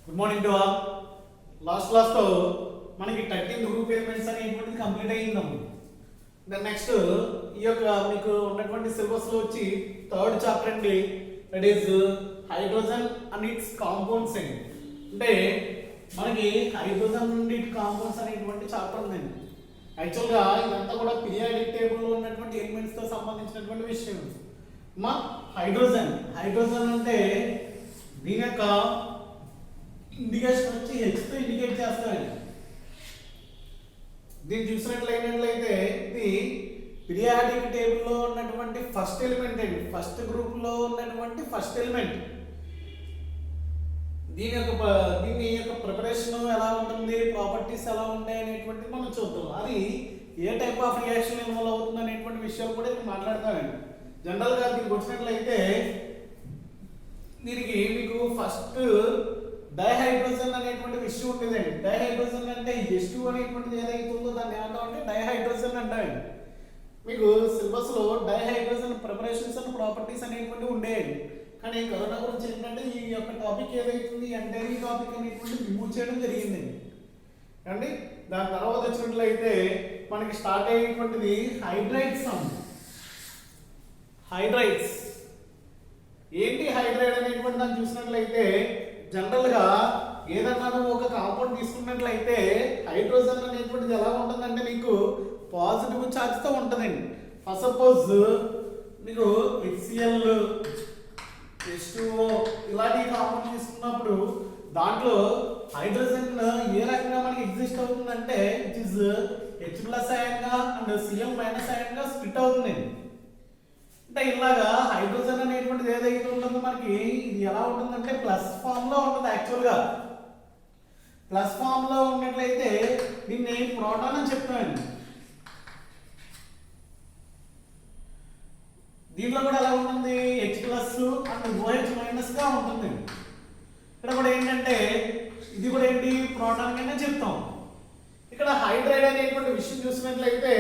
Good morning to all. Last క్లాస్తో మనకి 13th group elements అనేటువంటిది కంప్లీట్ అయ్యిందాము. దెన్ నెక్స్ట్ ఈ యొక్క మీకు ఉన్నటువంటి సిలబస్లో వచ్చి థర్డ్ చాప్టర్ అండి, that is hydrogen and its compounds అండి. అంటే మనకి హైడ్రోజన్ నుండి కాంపౌండ్స్ అనేటువంటి చాప్టర్ ఉందండి. యాక్చువల్గా ఇదంతా కూడా పీరియాడిక్ టేబుల్లో ఉన్నటువంటి ఎలిమెంట్స్తో సంబంధించినటువంటి విషయం. మా హైడ్రోజన్ అంటే దీని యొక్క ఇండికేషన్ వచ్చి హెచ్తో ఇండికేట్ చేస్తామండి. దీన్ని చూసినట్లయితే ఇది పీరియాడిక్ టేబుల్లో ఉన్నటువంటి ఫస్ట్ ఎలిమెంట్ అండి, ఫస్ట్ గ్రూప్లో ఉన్నటువంటి ఫస్ట్ ఎలిమెంట్. దీని యొక్క ప్రిపరేషన్ ఎలా ఉంటుంది, ప్రాపర్టీస్ ఎలా ఉంటాయి అనేటువంటిది మనం చూద్దాం. అది ఏ టైప్ ఆఫ్ రియాక్షన్ ఇన్వాల్వ్ అవుతుంది అనేటువంటి విషయాలు కూడా ఇక్కడ మాట్లాడతామండి. జనరల్గా దీనికి వచ్చినట్లయితే దీనికి మీకు ఫస్ట్ డైహైడ్రోజన్ అనేటువంటి విషయం ఉంటుందండి. డైహైడ్రోజన్ అంటే H2 అనేటువంటిది ఏదైతే ఉందో దాన్ని ఏమంటామంటే డైహైడ్రోజన్ అంటామండి. మీకు సిలబస్లో డైహైడ్రోజన్ ప్రిపరేషన్స్ అండ్ ప్రాపర్టీస్ అనేటువంటివి ఉండేవి. కానీ కరోనా గురించి ఏంటంటే ఈ యొక్క టాపిక్ ఏదైతుంది ఎంటైర్ టాపిక్ అనేటువంటి రిమూవ్ చేయడం జరిగిందండి. అండి దాని తర్వాత వచ్చినట్లయితే మనకి స్టార్ట్ అయ్యేటువంటిది హైడ్రైడ్స్. హైడ్రైడ్స్ ఏంటి? హైడ్రైడ్ అనేటువంటి దాన్ని చూసినట్లయితే జనరల్గా ఏదన్నా ఒక కాంపౌండ్ తీసుకున్నట్లయితే హైడ్రోజన్ అనేటువంటిది ఎలా ఉంటుందంటే మీకు పాజిటివ్ ఛార్జ్తో ఉంటుందండి. ఫస్ట్ సపోజ్ మీకు HCl, H2O ఇలాంటి కాంపౌండ్ తీసుకున్నప్పుడు దాంట్లో హైడ్రోజన్ ఏ రకంగా మనకి ఎగ్జిస్ట్ అవుతుందంటే ఇట్ ఈస్ H+ అయాన్గా అండ్ Cl- అయాన్గా స్ప్లిట్ అవుతుందండి. అంటే ఇలాగా హైడ్రోజన్ అనేటువంటిది ఏదైతే ఉంటుందో మనకి ఇది ఎలా ఉంటుందంటే ప్లస్ ఫామ్ లో ఉంటుంది. యాక్చువల్గా ప్లస్ ఫామ్ లో ఉన్నట్లయితే దీన్ని ప్రోటాన్ అని చెప్తామండి. దీంట్లో కూడా ఎలా ఉంటుంది H+ అండ్ OH- గా ఉంటుంది. ఇక్కడ కూడా ఏంటంటే ఇది కూడా ఏంటి ప్రోటాన్ కింద చెప్తాం. ఇక్కడ హైడ్రైడ్ అనేటువంటి విషయం చూసినట్లయితే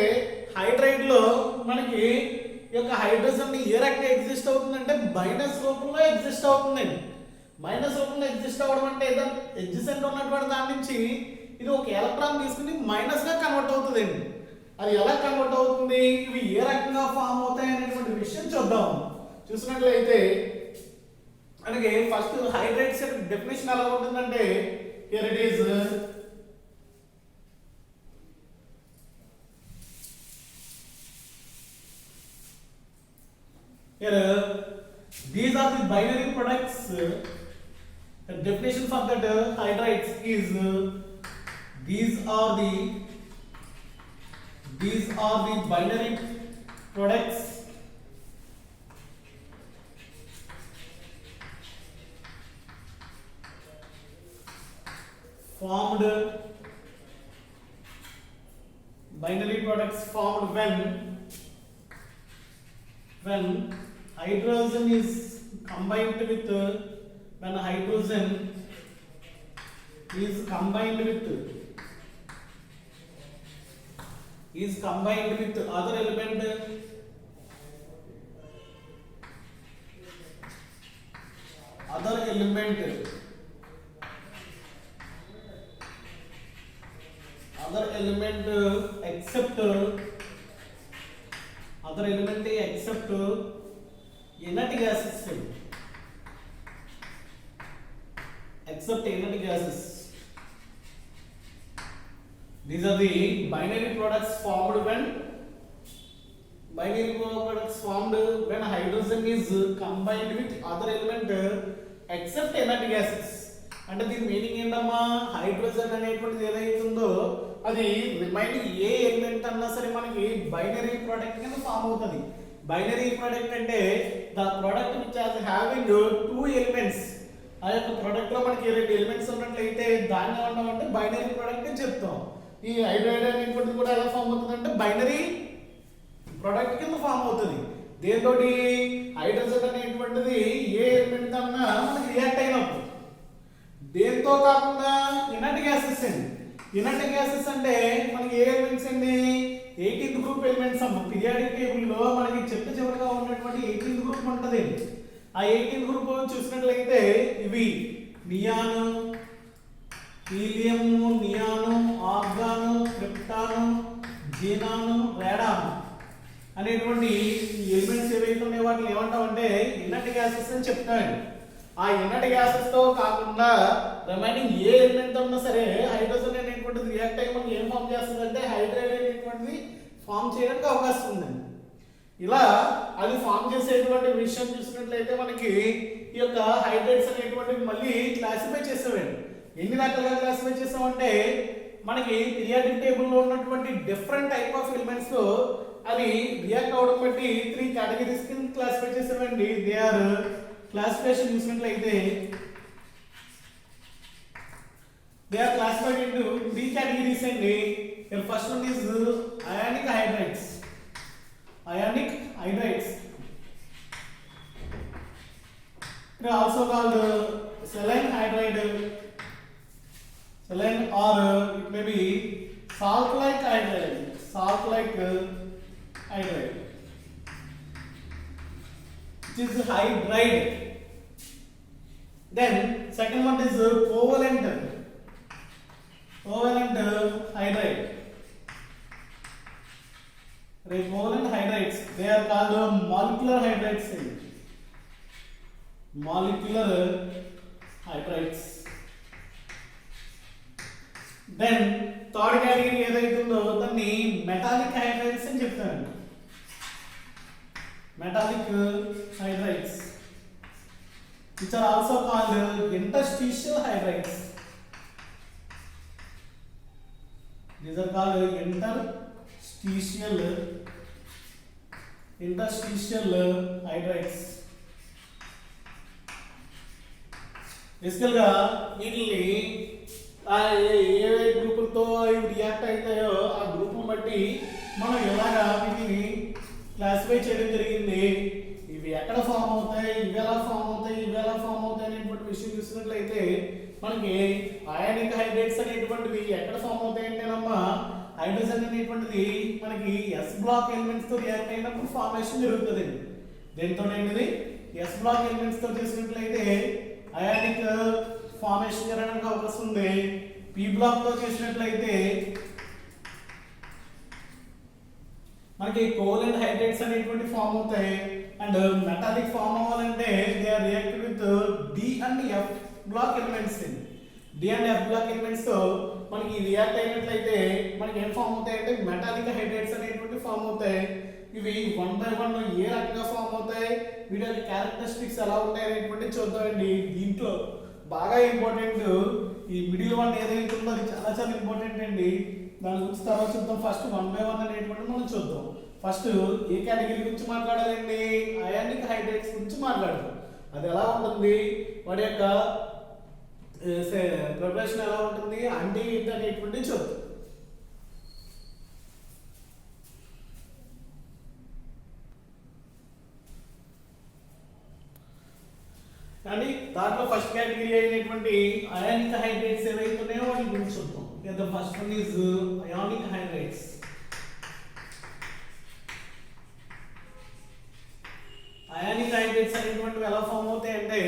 హైడ్రైడ్ లో మనకి ఈ యొక్క హైడ్రోజన్ ఏ రకంగా ఎగ్జిస్ట్ అవుతుందంటే మైనస్ రూపంలో ఎగ్జిస్ట్ అవుతుందండి. మైనస్ రూపంలో ఎగ్జిస్ట్ అవ్వడం అంటే ఏదో ఎడ్జసెంట్ ఉన్నటువంటి దాని నుంచి ఇది ఒక ఎలక్ట్రాన్ తీసుకుని మైనస్ గా కన్వర్ట్ అవుతుందండి. అది ఎలా కన్వర్ట్ అవుతుంది, ఇవి ఏ రకంగా ఫామ్ అవుతాయి అనేటువంటి విషయం చూద్దాం. చూసినట్లయితే మనకి ఫస్ట్ హైడ్రైడ్స్ డెఫినేషన్ ఎలా ఉంటుందంటే here it is here these are the binary products. The definition of that hydrides is these are the binary products formed when hydrogen is combined with other element except inert gases. These are the binary products formed when hydrogen is combined with other element except inert gases. అంటే దీని meaning ఏంటమ్మా, hydrogen అనేటువంటిది ఏదైతే ఉందో అది remaining ఏ element అన్నా సరే మనకి బైనరీ ప్రోడక్ట్ కింద ఫామ్ అవుతుంది. బైనరీ ప్రోడక్ట్ అంటే the product which has having 2 elements. ఆ యొక్క ప్రోడక్ట్ లో మనకి 2 ఎలిమెంట్స్ ఉన్నట్లయితే దాన్ని ఏమంటామంటే బైనరీ ప్రోడక్ట్ అని చెప్తాం. ఈ హైడ్రైడ్ అనేటువంటిది కూడా ఎలా ఫామ్ అవుతుంది అంటే బైనరీ ప్రోడక్ట్ కింద ఫామ్ అవుతుంది. దేంతో హైడ్రోజన్ అనేటువంటిది ఏ ఎలిమెంట్ అన్నా మనకి రియాక్ట్ అయినప్పుడు, దేంతో కాకుండా ఇనర్ట్ గ్యాసెస్ అండి. ఇనర్ట్ గ్యాసెస్ అంటే మనకి ఏ ఎలిమెంట్స్ అండి, 18th గ్రూప్ ఎలిమెంట్స్ అమ్మ. పీరియాడిక్ టేబుల్లో మనకి చివరిగా ఉన్నటువంటి 18th గ్రూప్ ఉంటుంది. ఆ 18th గ్రూప్ చూసినట్లయితే ఇవి నియాన్, హీలియము, నియాను, ఆర్గాను, క్రిప్టాను, జీనాను, రేడాను అనేటువంటి ఎలిమెంట్స్ ఏవైతే ఉన్నాయో వాటిని ఏమంటామంటే ఇనర్ట్ గ్యాసెస్ అని చెప్తాడు. ఆ ఇనర్ట్ గ్యాసెస్ తో కాకుండా రిమైనింగ్ ఏ ఎలిమెంట్ ఉన్నా సరే హైడ్రోజన్ అనేటువంటిది రియాక్ట్ అయ్యి మనకి ఏం ఫామ్ చేస్తుందంటే హైడ్రైడ్ అనేటువంటిది ఫామ్ చేయడానికి అవకాశం ఉందండి. ఇలా అది ఫామ్ చేసేటువంటి విషయం చూసినట్లయితే మనకి ఈ యొక్క హైడ్రైడ్స్ అనేటువంటివి మళ్ళీ క్లాసిఫై చేసామండి. ఎన్ని రకాలుగా క్లాసిఫై చేసామంటే మనకి పీరియాడిక్ టేబుల్లో ఉన్నటువంటి డిఫరెంట్ టైప్ ఆఫ్ ఎలిమెంట్స్ తో అది రియాక్ట్ అవడం బట్టి 3 కేటగిరీస్ కింద క్లాసిఫై చేసామండి. దే ఆర్ క్లాసిఫికేషన్ చూసినట్లయితే they are classified into 3 categories అండి. First one is ionic hydrides. Ionic hydrides. They are also called saline hydride, saline, or it may be salt-like hydride, salt-like hydride, which is hydride. Then second one is covalent hydride. Covalent hydrides, they are called molecular hydrides. Molecular hydrides. Then third category ఏదైతే ఉందో దాన్ని metallic hydrides అని చెప్తారు. Metallic hydrides, which are also called interstitial hydrides. These are called interstitial hydrides. బేసికల్ గా వీటిని ఏ గ్రూపులతో ఇవి react అవుతాయో ఆ గ్రూప్ బట్టి మనం ఎలాగా వీటిని క్లాసిఫై చేయడం జరిగింది. ఇవి ఎక్కడ ఫామ్ అవుతాయి, ఇవి ఎలా ఫామ్ అవుతాయి, ఇవి ఎలా ఫామ్ అవుతాయి అనేటువంటి విషయం చూసినట్లయితే మనకి అయానిక్ హైడ్రైడ్స్ అనేటువంటివి ఎక్కడ ఫామ్ అవుతాయి అంటేనమ్మా హైడ్రోజన్ అనేటువంటిది మనకి ఎస్ బ్లాక్ ఎలిమెంట్స్ తో రియాక్ట్ అయినప్పుడు ఫార్మేషన్ జరుగుతుంది. దేంతో ఏంటిది ఎస్ బ్లాక్ ఎలిమెంట్స్ తో చేసినట్లయితే అయానిక్ ఫార్మేషన్ జరగడానికి అవకాశం ఉంది. పి బ్లాక్ తో చేసినట్లయితే మనకి కోవలెంట్ హైడ్రైడ్స్ అనేటువంటి ఫామ్ అవుతాయి. అండ్ మెటాలిక్ ఫామ్ అవ్వాలంటే they are reacted with D and F block elements. D and F block elements తో మనకి రియాక్ట్ అయినట్లయితే మనకి ఏం ఫామ్ అవుతాయి అంటే మెటాలిక్ హైడ్రైడ్స్ అనేటువంటి ఫామ్ అవుతాయి. ఇవి 1 by 1 ఏ రకంగా ఫామ్ అవుతాయి, వీటి యొక్క క్యారెక్టరిస్టిక్స్ ఎలా ఉంటాయి అనేటువంటి చూద్దామండి. దీంట్లో బాగా ఇంపార్టెంట్ ఈ మిడిల్ వన్ ఏదైతే ఉందో అది చాలా చాలా ఇంపార్టెంట్ అండి. దాని గురించి తర్వాత చూద్దాం. ఫస్ట్ 1 by 1 అనేటువంటి మనం చూద్దాం. ఫస్ట్ ఏ కేటగిరీ గురించి మాట్లాడాలండి, అయానిక్ హైడ్రైడ్స్ గురించి మాట్లాడదాం. అది ఎలా ఉంటుంది, వాటి యొక్క ప్రిపరేషన్ ఎలా ఉంటుంది అంటే ఏంటి అనేటువంటి చూద్దాం. కానీ దాంట్లో ఫస్ట్ కేటగిరీ అయినటువంటి అయానిక్ హైడ్రైడ్స్ ఏవైతే ఉన్నాయో వాటి గురించి చూద్దాం. The first one is ionic hydrides. Ionic hydrides అనేటువంటివి ఎలా ఫామ్ అవుతాయి అంటే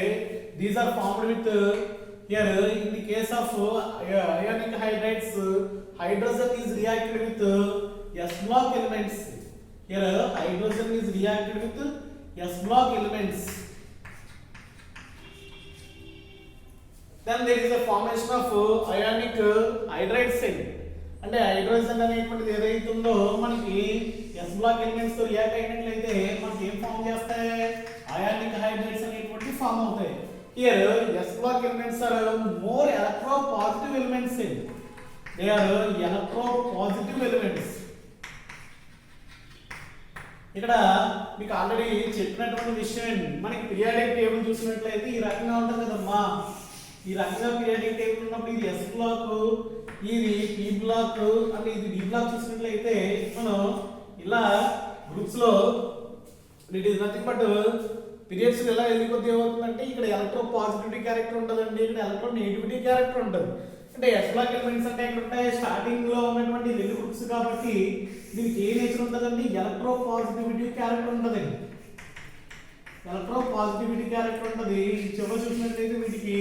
these are formed with here in the case of ionic hydrides hydrogen is reacted with s block elements. Here hydrogen is reacted with s block elements. Then there is a formation of ionic hydride cell. అంటే hydrogen అనేటువంటిది ఏదైతే ఉందో మనకి s block elements తో react అయినట్లయితే మనకి ఏం form చేస్తాయి, అయానిక్ హైడ్రైడ్స్ అనేటువంటి ఫామ్ అవుతాయి. Here s block elements are more electropositive elements. They are electropositive elements. ఇక్కడ మీకు ఆల్రెడీ చెప్పినటువంటి విషయం మనకి పీరియాడిక్ టేబుల్ చూసినట్లయితే ఈ రకంగా ఉంటుంది కదమ్మా. ఈ రకంగా పీరియాడిక్ టేబుల్ ఉన్నప్పుడు ఇది s బ్లాక్, ఇది p బ్లాక్ అంటే ఇది d బ్లాక్ చూసినట్లయితే మనం ఇలా గ్రూప్స్ లో it is nothing but periods ఎలా వెళ్ళిపోతే ఏమవుతుందంటే ఇక్కడ ఎలక్ట్రో పాజిటివిటీ క్యారెక్టర్ ఉంటుందండి, ఇక్కడ ఎలక్ట్రో నెగిటివిటీ క్యారెక్టర్ ఉంటుంది. అంటే ఎస్ బ్లాక్ ఎలిమెంట్స్ అంటే ఎక్కడ ఉంటాయి, స్టార్టింగ్ లో ఉన్నటువంటి రెండు గ్రూప్స్ కాబట్టి దీనికి ఏ నేచర్ ఉంటుందండి, ఎలక్ట్రో పాజిటివిటీ క్యారెక్టర్ ఉంటుందండి. ఎలక్ట్రో పాజిటివిటీ క్యారెక్టర్ ఉంటుంది. చివరి చూసినట్లయితే వీటికి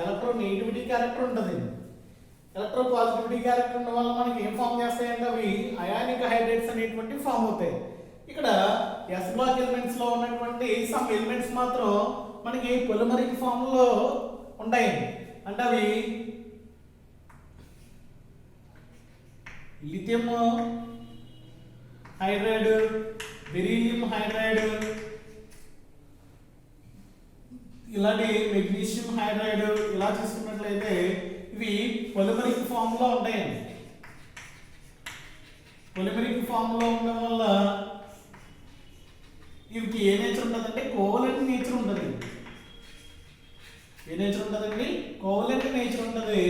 ఎలక్ట్రో నెగిటివిటీ క్యారెక్టర్ ఉంటుంది. ఎలక్ట్రోపాజిటివిటీ క్యారెక్టర్ ఉండడం వల్ల మనకి ఏం ఫామ్ చేస్తాయంటే అవి అయానిక్ హైడ్రేట్స్ అనేటువంటి ఫామ్ అవుతాయి. ఇక్కడ ఎస్ బ్లాక్ ఎలిమెంట్స్ లో ఉన్నటువంటి సమ్ ఎలిమెంట్స్ మాత్రం మనకి పొలిమరిక్ ఫామ్ లో ఉంటాయండి. అంటే అవి లిథియం హైడ్రైడ్, బెరీలియం హైడ్రైడ్, ఇలాంటి మెగ్నీషియం హైడ్రైడ్ ఇలా చూసుకున్నట్లయితే ఇవి పొలిమరిక్ ఫామ్ లో ఉంటాయండి. పొలిమరిక్ ఫామ్ లో ఉండడం వల్ల ఇవికి ఏ నేచర్ ఉంటుందంటే కోవలెంట్ నేచర్ ఉంటుంది. ఏ నేచర్ ఉంటుందండి? కోవలెంట్ నేచర్ ఉంటుంది.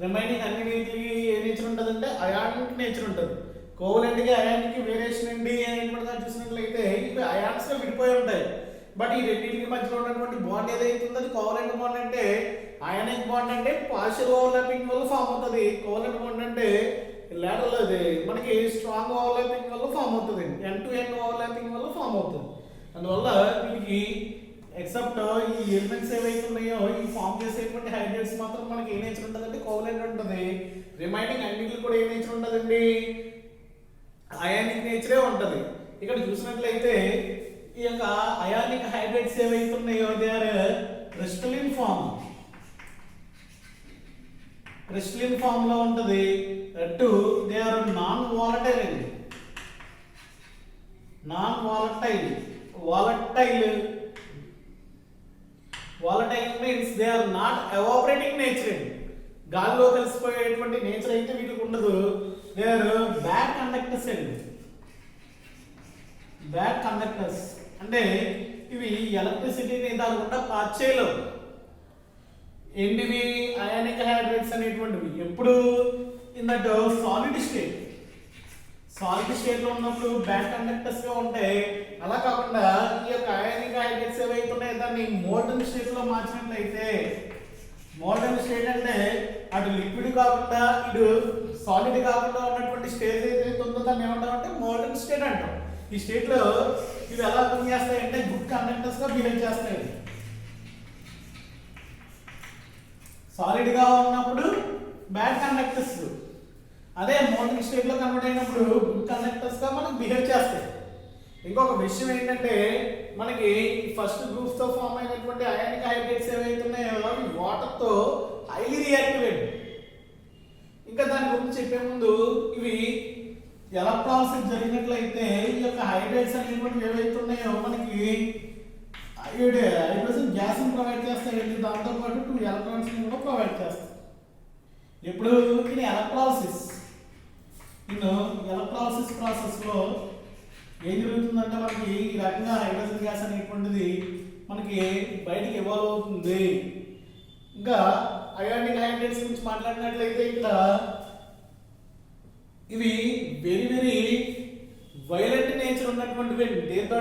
రిమైనింగ్ అన్ని వీటికి ఏ నేచర్ ఉంటుందంటే అయానిక్ నేచర్ ఉంటుంది. కోవలెంట్ కి అయానిక్ వేరియేషన్ అండి అని చూసినట్లయితే ఇవి అయాన్స్ గా విడిపోయి ఉంటాయి. బట్ ఈ రెండింటికి మధ్యలో ఉన్నటువంటి బాండ్ ఏదైతే ఉందో అది కోవలెంట్ బాండ్. అంటే అయానిక్ బాండ్ అంటే పార్షియల్ ఓవర్లాపింగ్ వల్ల ఫామ్ అవుతుంది. కోవలెంట్ బాండ్ అంటే లాటరల్ అది మనకి స్ట్రాంగ్ ఓవర్లాపింగ్ వల్ల ఫామ్ అవుతుంది. ఎండ్ టు ఎండ్ ఓవర్లాపింగ్ వల్ల ఫామ్ అవుతుంది. అందువల్ల వీటికి ఎక్సెప్ట్ ఈ ఎలిమెంట్స్ ఏవైతే ఉన్నాయో ఈ ఫామ్ చేసేటువంటి హైడ్రేట్స్ మాత్రం మనకి ఏ నేచర్ ఉంటుందంటే కోవలెంట్ ఉంటుంది. రిమైనింగ్ అన్నిటికి కూడా ఏ నేచర్ ఉంటుందండి? అయానిక్ నేచరే ఉంటుంది. ఇక్కడ చూసినట్లయితే ఈ యొక్క అయానిక్ హైడ్రేట్స్ ఏవైతే ఉన్నాయో they are crystalline form. Crystalline form లో ఉంటుంది. Two they are non volatile అండి. Non volatile. Volatile means they are not evaporating nature. గాలిలో కలిసిపోయేటువంటి నేచర్ అయితే వీటికి ఉండదు. దే ఆర్ బ్యాడ్ కండక్టర్స్ అండి. బ్యాడ్ కండక్టర్స్ అంటే ఇవి ఎలక్ట్రిసిటీని దాని గుండా పాస్ చేయలేవు. ఏంటివి? అయానిక్ హైడ్రేట్స్ అనేటువంటివి ఎప్పుడు in that solid state. Solid state లో ఉన్నప్పుడు బ్యాడ్ కండక్టర్స్ గా ఉంటాయి. అలా కాకుండా ఈ యొక్క అయానిక్ హైడ్రేట్స్ ఏవైతే ఉన్నాయో దాన్ని మోల్టన్ స్టేట్ లో మార్చినట్లయితే, మోల్టన్ స్టేట్ అంటే అటు లిక్విడ్ కాకుండా ఇటు సాలిడ్ కాకుండా ఉన్నటువంటి స్టేజ్ ఏదైతే ఉందో దాన్ని ఏమంటామంటే మోల్టన్ స్టేట్ అంటాం. ఈ స్టేట్ లో ఇవి ఎలా పనిచేస్తాయి అంటే గుడ్ కండక్టర్స్ గా బిహేవ్ చేస్తాయి. సాలిడ్ గా ఉన్నప్పుడు బ్యాడ్ కండక్టర్స్, అదే మోల్టన్ స్టేట్ లో కన్వర్ట్ అయినప్పుడు గుడ్ కండక్టర్స్ గా మనకు బిహేవ్ చేస్తాయి. ఇంకొక విషయం ఏంటంటే మనకి ఫస్ట్ గ్రూప్స్ తో ఫామ్ అయినటువంటి అయానిక్ హైడ్రేట్స్ ఏవైతే ఉన్నాయో అవి వాటర్ తో హైలీ రియాక్టివేట్. ఇంకా దాని గురించి చెప్పే ముందు ఇవి ఎలక్ట్రాలిసిస్ జరిగినట్లయితే ఈ యొక్క హైడ్రేట్స్ అనేటువంటి ఏవైతే ఉన్నాయో మనకి హైడ్రోజన్ గ్యాస్ ని ప్రొవైడ్ చేస్తాయి. దాంతో పాటు 2 ఎలక్ట్రాన్స్ ని కూడా ప్రొవైడ్ చేస్తాయి. ఇప్పుడు ఇది ఎలక్ట్రాలిసిస్ ప్రాసెస్ లో ఏం జరుగుతుందంటే మనకి ఈ రకంగా హైడ్రోజన్ గ్యాస్ అనేటువంటిది మనకి బయటికి ఇవాల్వ్ అవుతుంది. ఇంకా అయానిక్ హైడ్రేట్స్ గురించి మాట్లాడినట్లయితే ఇక్కడ ఇవి వెరీ వెరీ వైలెంట్ నేచర్ ఉన్నటువంటివి. దేంతో?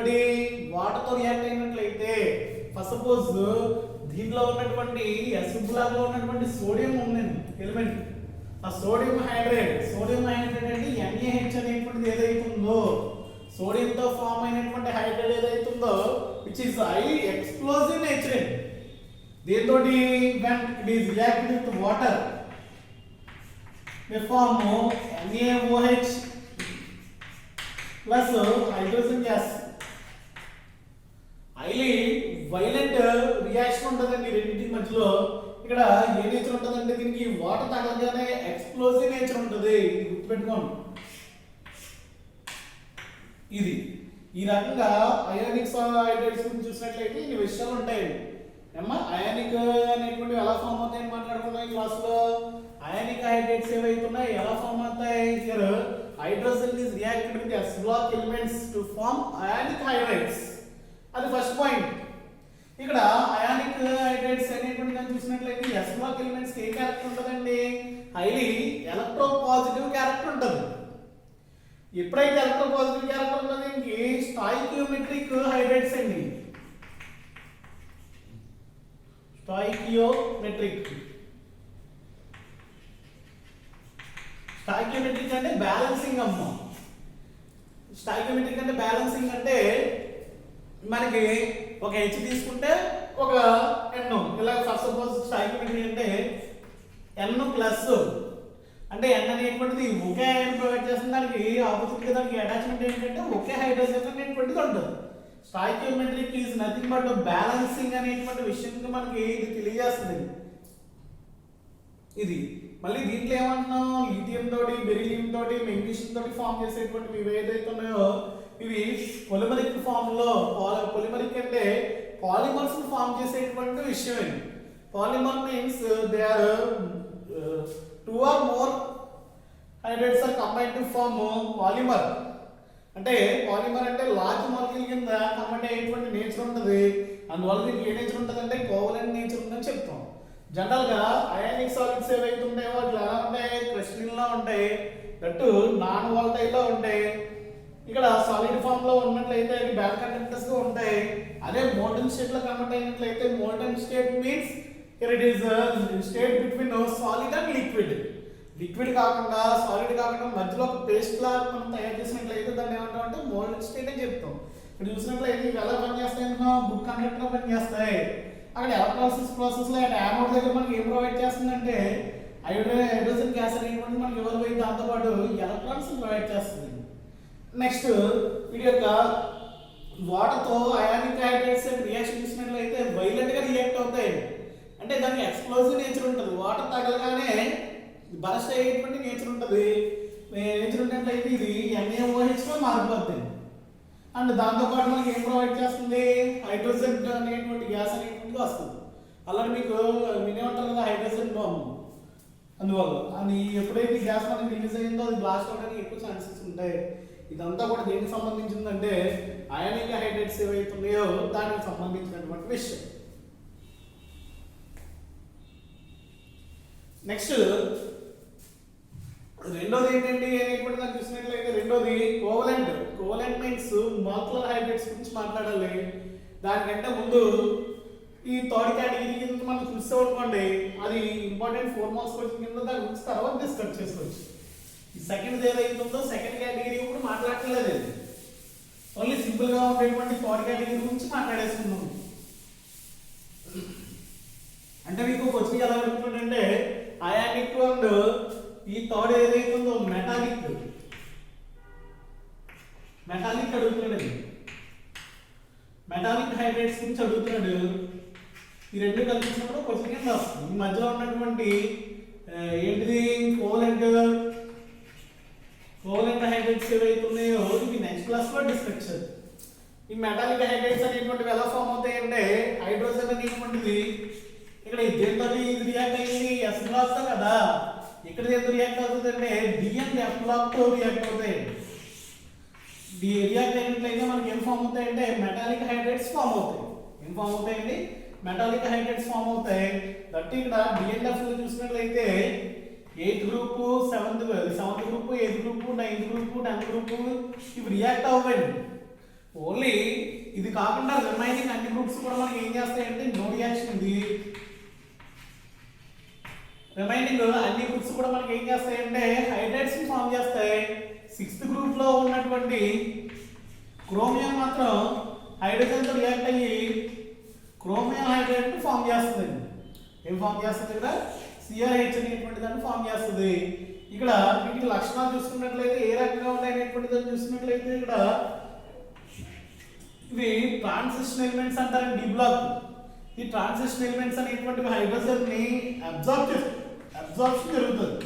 వాటర్ తో రియాక్ట్ అయినట్లయితే ఫస్ట్ సపోజ్ దీంట్లో ఉన్నటువంటి ఎస్ బ్లాక్ లో ఉన్నటువంటి సోడియం ఉందండి ఎలిమెంట్. ఆ సోడియం హైడ్రేట్ అంటే NaH అనేటువంటిది ఏదైతే ఉందో సోడియం తో ఫామ్ అయినటువంటి హైడ్రేట్ ఏదైతే ఉందో which is high explosive nature. దీంతో when it is reacted with water they form NaOH plus hydrogen gas. Highly violent reaction ఉంటుందండి రెండింటి మధ్యలో. ఇక్కడ ఏ నేచర్ ఉంటుందంటే దీనికి వాటర్ తగలగానే ఎక్స్ప్లోజివ్ నేచర్ ఉంటుంది. గుర్తుపెట్టుకోండి. ఇది ఈ రకంగా అయానిక్ హైడ్రేట్స్ గురించి చూసినట్లయితే ఇన్ని విషయాలు ఉంటాయి. అమ్మా అయానిక్ అనేటువంటి ఎలా ఫామ్ అవుతాయని మాట్లాడుకున్నాం ఈ క్లాస్ లో. అయానిక్ హైడ్రేట్స్ ఏవైతే ఉన్నాయో ఎలా ఫామ్ అవుతాయి? Here hydrogen is reacted with S block elements to form ionic hydrates. అది ఫస్ట్ పాయింట్. ఇక్కడ అయానిక్ హైడ్రేట్స్ అనేటువంటి దాన్ని చూసినట్లయితే S బ్లాక్ ఎలిమెంట్స్ ఏ క్యారెక్టర్ ఉంటుందండి? హైలీ ఎలక్ట్రోపాజిటివ్ క్యారెక్టర్ ఉంటుంది. ఎప్పుడైతే ఎలక్ట్రోపాజిటివ్ క్యారెక్టర్ ఉంటుందో దీనికి స్టాయికియోమెట్రిక్ హైడ్రేట్స్ అండి. స్టాయికియోమెట్రిక్ అంటే బ్యాలెన్సింగ్ అమ్మ. స్టాయికియోమెట్రిక్ అంటే బ్యాలెన్సింగ్ అంటే మనకి ఒక H తీసుకుంటే ఒక N ఇలా ఫస్ట్ సపోజ్ స్టాయికియోమెట్రిక్ అంటే N ప్లస్ అంటే N అనేటువంటిది ఒకే అయాన్ ప్రొవైడ్ చేస్తుంది, దానికి ఆపోజిట్ గా దానికి అటాచ్మెంట్ ఏంటంటే ఒకే హైడ్రోజన్ అనేటువంటిది ఉంటుంది. Stoichiometric is nothing but balancing అనేటువంటి విషయంగా మనకి ఇది తెలియజేస్తుంది. ఇది మళ్ళీ దీంట్లో ఏమంటున్నాం, లిథియం తోటి, బెరిలియం తోటి, మెగ్నీషియం తోటి ఫామ్ చేసేటువంటివి ఇవి ఏదైతే ఉన్నాయో ఇవి పొలిమరిక్ ఫామ్ లో, పొలిమరిక్ అంటే పాలిమర్స్ ఫామ్ చేసేటువంటి విషయం ఇది. Polymer means they are two or more hydrates are combined to form polymer. అంటే పాలిమర్ అంటే లార్జ్ మాలిక్యూల్ కింద కంబైన్ అయ్యేటువంటి నేచర్ ఉంటుంది. అందువల్ల దీనికి ఏ నేచర్ ఉంటుంది అంటే కోవలెంట్ నేచర్ ఉందని చెప్తాం. జనరల్ గా అయానిక్ సాలిడ్స్ ఏవైతే ఉంటాయో అట్లా ఎలా ఉంటాయి, క్రిస్టలిన్ లా ఉంటాయి, దట్టు నాన్ వాలటైల్ లా ఉంటాయి. ఇక్కడ సాలిడ్ ఫామ్ లో ఉన్నట్లయితే అవి బ్యాడ్ కండక్టర్స్ గా ఉంటాయి. అదే మోల్టన్ స్టేట్ లో కన్వర్ట్ అయినట్లయితే molten state means it is state between solid and liquid. Liquid కాకుండా సాలిడ్ కాకుండా మధ్యలో ఒక పేస్ట్ లా మనం తయారు చేసినట్లయితే దాన్ని ఏమంటాం అంటే మోల్టన్ స్టేట్ అని చెప్తాం. ఇక్కడ చూసినట్లయితే ఇవి ఎలా పనిచేస్తాయి, గుడ్ కండక్టర్ పనిచేస్తాయి. అక్కడ ఎలక్ట్రాలిసిస్ ప్రాసెస్ లో యానోడ్ దగ్గర మనకి ఏం ప్రొవైడ్ చేస్తుందంటే హైడ్రోజన్ గ్యాస్ అనేటువంటి మనకి ఇవ్వాలి, దాంతో పాటు ఎలక్ట్రాన్స్ ప్రొవైడ్ చేస్తుంది. నెక్స్ట్ వీటి యొక్క వాటర్ తో అయానిక్ హైడ్రేట్స్ రియాక్షన్ చేసినట్లయితే వైలెంట్ గా రియాక్ట్ అవుతాయి. అంటే దానికి ఎక్స్ప్లోజివ్ నేచర్ ఉంటుంది. వాటర్ తగలగానే బరస్ట్ అయ్యేటువంటి నేచర్ ఉంటుంది. నేచర్ ఉన్నట్లయితే ఇది NaOH గా మారిపోతుంది. అండ్ దాంతోపాటు మనకి ఏం ప్రొవైడ్ చేస్తుంది, హైడ్రోజన్ అనేటువంటి గ్యాస్ అనేటువంటిది వస్తుంది. అలాగే మీకు వినే ఉంటారు కదా హైడ్రోజన్ బాంబు. అందువల్ల అది ఎప్పుడైతే గ్యాస్ మనకి రిలీజ్ అయిందో అది బ్లాస్ట్ అవడానికి ఎక్కువ ఛాన్సెస్ ఉంటాయి. ఇదంతా కూడా దేనికి సంబంధించిందంటే అయానిక్ హైడ్రేట్స్ ఏవైతే ఉన్నాయో దానికి సంబంధించినటువంటి విషయం. నెక్స్ట్ రెండోది ఏంటండి అనేటువంటి దాన్ని చూసినట్లయితే రెండోది covalent. Covalent means molecular hydrates గురించి మాట్లాడాలి. దానికంటే ముందు ఈ థర్డ్ కేటగిరీ కింద మనం చూస్తే అనుకోండి, అది ఇంపార్టెంట్ 4 మార్క్స్ క్వశ్చన్ కింద దాని గురించి తర్వాత డిస్కస్ చేసుకోవచ్చు. ఈ సెకండ్ ఏదైతే ఉందో సెకండ్ కేటగిరీ కూడా మాట్లాడట్లేదు, ఓన్లీ సింపుల్ గా ఉండేటువంటి థర్డ్ కేటగిరీ గురించి మాట్లాడేసుకున్నాం. అంటే మీకు క్వశ్చన్ ఎలా అడుగుతుందంటే అయానిక్ అండ్ ఈ థర్డ్ ఏదైతే ఉందో మెటాలిక్ అడుగుతున్నాడు. మెటాలిక్ హైడ్రేట్స్ గురించి అడుగుతున్నాడు. ఈ రెండు కల్పించినప్పుడు క్వశ్చన్ కింద వస్తుంది. ఈ మధ్యలో ఉన్నటువంటి ఏంటిది కోవలెంట్ హైడ్రేట్స్ ఏవైతే ఉన్నాయో ఇవి నెక్స్ట్ క్లాస్ లో డిస్కస్ చేద్దాం. ఈ మెటాలిక్ హైడ్రేట్స్ అనేటువంటివి ఎలా ఫామ్ అవుతాయి అంటే హైడ్రోజన్ అనేటువంటిది ఇక్కడ దేంతో ఇది రియాక్ట్ అయ్యింది, S బ్లాక్ తో కదా. ఇక్కడ దేంతో రియాక్ట్ అవుతుంది అంటే D and F బ్లాక్ తో రియాక్ట్ అవుతాయి. రియాక్ట్ అయినట్లయితే మనకి ఏం ఫామ్ అవుతాయి అంటే మెటాలిక్ హైడ్రేట్స్ ఫామ్ అవుతాయి. ఏం ఫామ్ అవుతాయండి, మెటాలిక్ హైడ్రేట్స్ ఫామ్ అవుతాయి. దట్ ఇక్కడ D and F లో చూసినట్లయితే 8th group, 7th group, 8th group, 9th group, 10th group ఇవి రియాక్ట్ అవ్వండి. ఓన్లీ ఇది కాకుండా రిమైనింగ్ అన్ని గ్రూప్స్ కూడా మనకి ఏం చేస్తాయంటే నో రియాక్షన్ ఉంది. రిమైనింగ్ అన్ని గ్రూప్స్ కూడా మనకి ఏం చేస్తాయంటే హైడ్రేట్స్ ఫామ్ చేస్తాయి. 6th గ్రూప్ లో ఉన్నటువంటి క్రోమియం మాత్రం హైడ్రోజన్ తో రియాక్ట్ అయ్యి క్రోమియం హైడ్రేట్ ఫామ్ చేస్తుంది. ఏం ఫామ్ చేస్తుంది, ఇక్కడ CrH అనేటువంటి దాన్ని ఫామ్ చేస్తుంది. ఇక్కడ వీటి లక్షణాలు చూసుకున్నట్లయితే ఏ రకంగా ఉంటాయి అనేటువంటి దాన్ని చూసినట్లయితే ఇక్కడ ఇవి ట్రాన్సిషన్ ఎలిమెంట్స్ అంటారు. డి బ్లాక్ ఈ ట్రాన్సిషన్ ఎలిమెంట్స్ అనేటువంటి హైడ్రోజన్ ని అబ్జార్ప్షన్ జరుగుతుంది.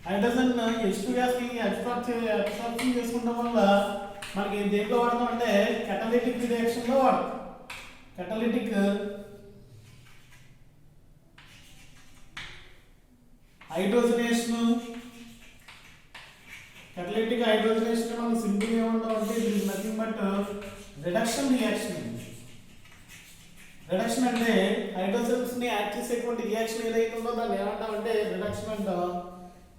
హైడ్రోజన్ H2 గ్యాస్ ని అబ్జార్ప్షన్ చేసుకుంటాం వల్ల మనకి దేంట్లో వాడతాం అంటే catalytic రియాక్షన్ లో వాడతాం. catalytic హైడ్రోజనేషన్ మనం సింపుల్ గా ఏమంటాం అంటే it is nothing but reduction reaction. Reduction అంటే హైడ్రోజన్స్ ని యాడ్ చేసేటువంటి రియాక్షన్ ఏదైతే ఉందో దాన్ని ఏమంటాం అంటే రిడక్షన్ అంటాం.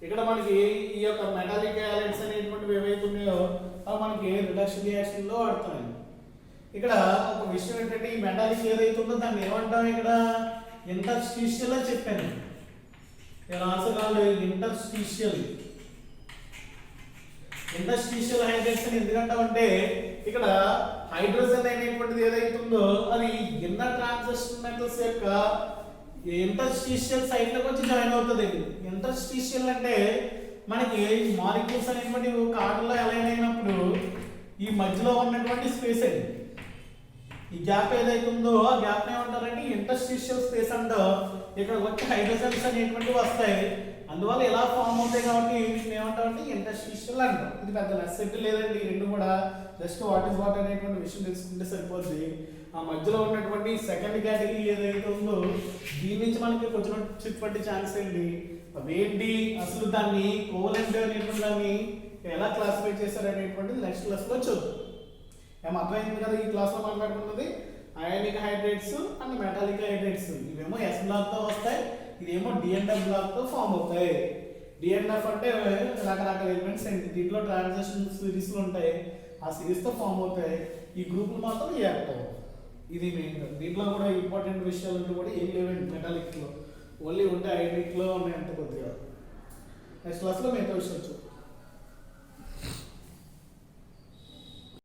ఇక్కడ మనకి ఈ యొక్క మెటాలిక్ హ్యాలైడ్స్ అనేటువంటివి ఏవైతే ఉన్నాయో అవి మనకి రిడక్షన్ రియాక్షన్ లో వాడతాయి. ఇక్కడ ఒక విషయం ఏంటంటే ఈ మెటాలిక్ ఏదైతే ఉందో దాన్ని ఏమంటాం, ఇక్కడ ఇంటర్స్టిషియల్ అని చెప్పాను. ఇంటర్స్టిషియల్ హైడ్రేట్స్ అని ఎందుకంటామంటే ఇక్కడ హైడ్రోజన్ అనేటువంటిది ఏదైతే ఉందో అది ఇన్నర్ ట్రాన్సిషన్ మెటల్స్ యొక్క ఇంటర్స్టిషియల్ సైట్ లోకి వచ్చి జాయిన్ అవుతుంది. ఇంటర్స్టిషియల్ అంటే మనకి మాలిక్యూల్స్ అనేటువంటి కార్డులో అలైన్ అయినప్పుడు ఈ మధ్యలో ఉన్నటువంటి స్పేస్ అండి. ఈ గ్యాప్ ఏదైతే ఉందో ఆ గ్యాప్ ఏమంటారంటే ఇంటర్స్టిషియల్ స్పేస్ అంటో ఇక్కడ వచ్చి హైడ్రోజన్స్ అనేటువంటివి వస్తాయి. అందువల్ల ఇలా ఫామ్ అవుతాయి కాబట్టి వీటిని ఏమంటామంటే ఇంటర్స్టిషియల్ అంటాం. ఇది పెద్ద నెసెసిటీ లేదండి, ఈ రెండు కూడా జస్ట్ వాట్ ఈస్ వాట్ అనేటువంటి విషయం తెలుసుకుంటే సరిపోద్ది. ఆ మధ్యలో ఉన్నటువంటి సెకండ్ కేటగిరీ ఏదైతే ఉందో దీని నుంచి మనకి వచ్చినటువంటి ఛాన్స్ ఏంటి, అవేంటి, అసలు దాన్ని కోవలెంట్ అనేటువంటి దాన్ని ఎలా క్లాసిఫై చేశారు అనేటువంటిది నెక్స్ట్ క్లాస్లో చూద్దాం. ఏమో అర్థమైంది కదా? ఈ క్లాస్లో మాట్లాడుకున్నది ionic hydrates and metallic hydrates. ఇవేమో ఎస్ బ్లాక్తో వస్తాయి, ఇదేమో డిఎన్ఎఫ్ బ్లాక్తో ఫామ్ అవుతాయి. డిఎన్ఎఫ్ అంటే రకరకాల ఎలిమెంట్స్ అండి, దీంట్లో ట్రాన్సాక్షన్ సిరీస్లు ఉంటాయి, ఆ సిరీస్తో ఫామ్ అవుతాయి. ఈ గ్రూపులు మాత్రం రియాక్ట్ అవ్వవు. ఇది మెయిన్. దీంట్లో కూడా ఇంపార్టెంట్ విషయాలు అంటే కూడా ఏం లేవండి మెటాలిక్లో, ఓన్లీ ఉంటే హైడ్రేట్లో ఉన్నాయి అంత కొద్దిగా. నెక్స్ట్ క్లాస్లో మిగతా విషయాలు చూద్దాం.